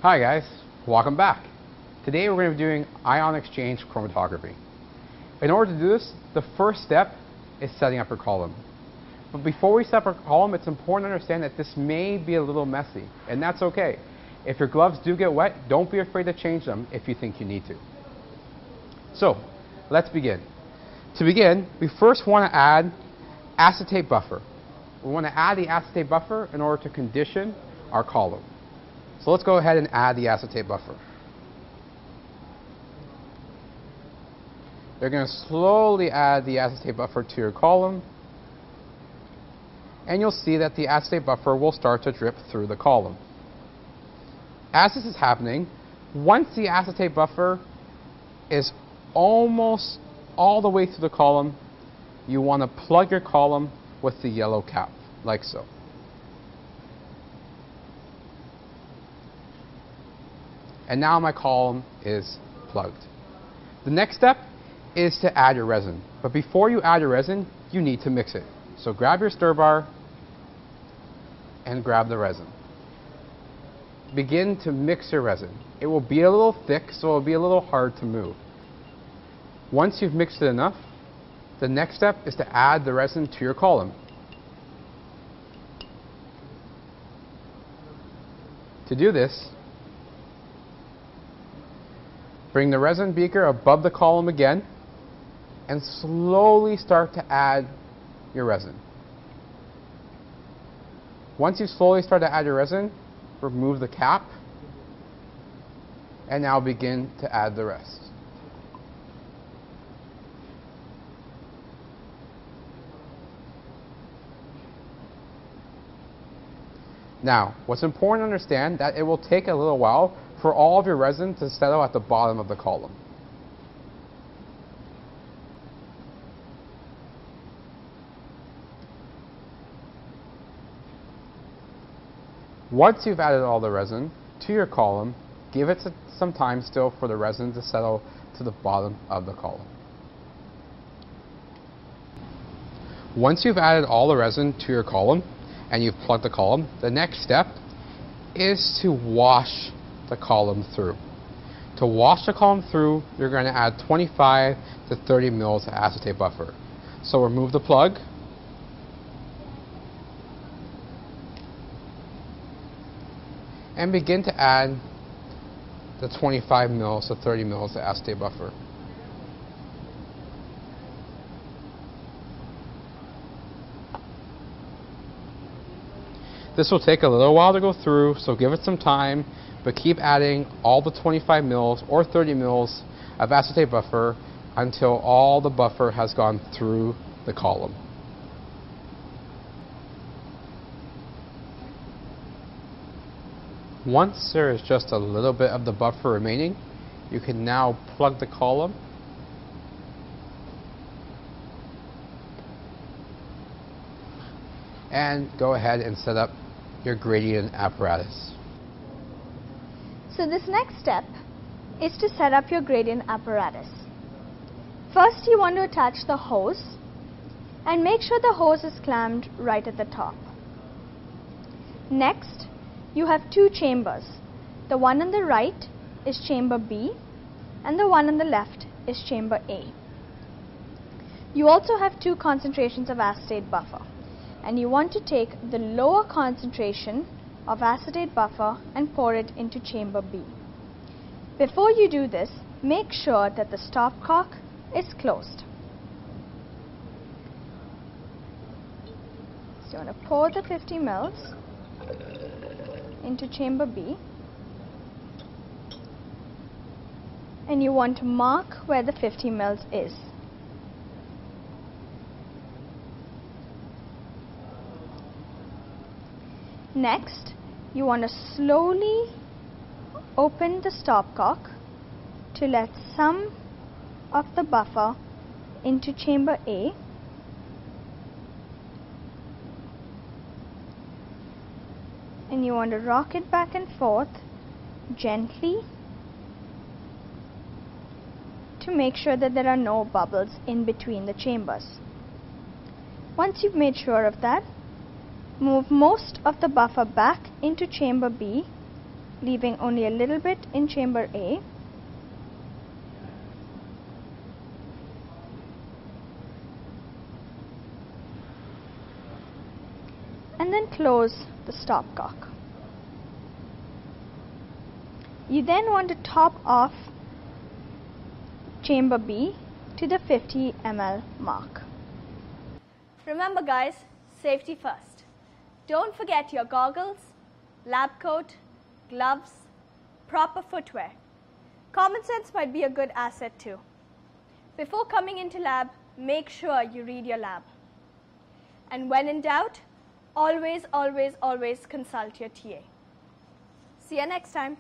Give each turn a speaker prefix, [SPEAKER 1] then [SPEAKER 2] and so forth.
[SPEAKER 1] Hi guys, welcome back. Today we're going to be doing ion exchange chromatography. In order to do this, the first step is setting up your column. But before we set up our column, it's important to understand that this may be a little messy, and that's okay. If your gloves do get wet, don't be afraid to change them if you think you need to. So, let's begin. To begin, we first want to add acetate buffer. We want to add the acetate buffer in order to condition our column. So let's go ahead and add the acetate buffer. You're going to slowly add the acetate buffer to your column, and you'll see that the acetate buffer will start to drip through the column. As this is happening, once the acetate buffer is almost all the way through the column, you want to plug your column with the yellow cap, like so. And now my column is plugged. The next step is to add your resin. But before you add your resin, you need to mix it. So grab your stir bar and grab the resin. Begin to mix your resin. It will be a little thick, so it will be a little hard to move. Once you've mixed it enough, the next step is to add the resin to your column. To do this, bring the resin beaker above the column again and slowly start to add your resin. Once you slowly start to add your resin, remove the cap and now begin to add the rest. Now, what's important to understand that it will take a little while for all of your resin to settle at the bottom of the column. Once you've added all the resin to your column, give it some time still for the resin to settle to the bottom of the column. Once you've added all the resin to your column and you've plugged the column, the next step is to wash the column through. To wash the column through, you're going to add 25 to 30 mils of acetate buffer. So remove the plug. And begin to add the 25 mils to 30 mils of acetate buffer. This will take a little while to go through, so give it some time, but keep adding all the 25 mils or 30 mils of acetate buffer until all the buffer has gone through the column. Once there is just a little bit of the buffer remaining, you can now plug the column and go ahead and set up your gradient apparatus.
[SPEAKER 2] So this next step is to set up your gradient apparatus. First, you want to attach the hose and make sure the hose is clamped right at the top. Next, you have two chambers. The one on the right is chamber B and the one on the left is chamber A. You also have two concentrations of acetate buffer, and you want to take the lower concentration of acetate buffer and pour it into chamber B. Before you do this, make sure that the stopcock is closed. So you want to pour the 50 mils into chamber B, and you want to mark where the 50 mils is. Next, you want to slowly open the stopcock to let some of the buffer into chamber A. And you want to rock it back and forth gently to make sure that there are no bubbles in between the chambers. Once you've made sure of that, move most of the buffer back into chamber B leaving only a little bit in chamber A. And then close the stopcock. You then want to top off chamber B to the 50 ml mark.
[SPEAKER 3] Remember guys, safety first. Don't forget your goggles, lab coat, gloves, proper footwear. Common sense might be a good asset too. Before coming into lab, make sure you read your lab. And when in doubt, always consult your TA. See you next time.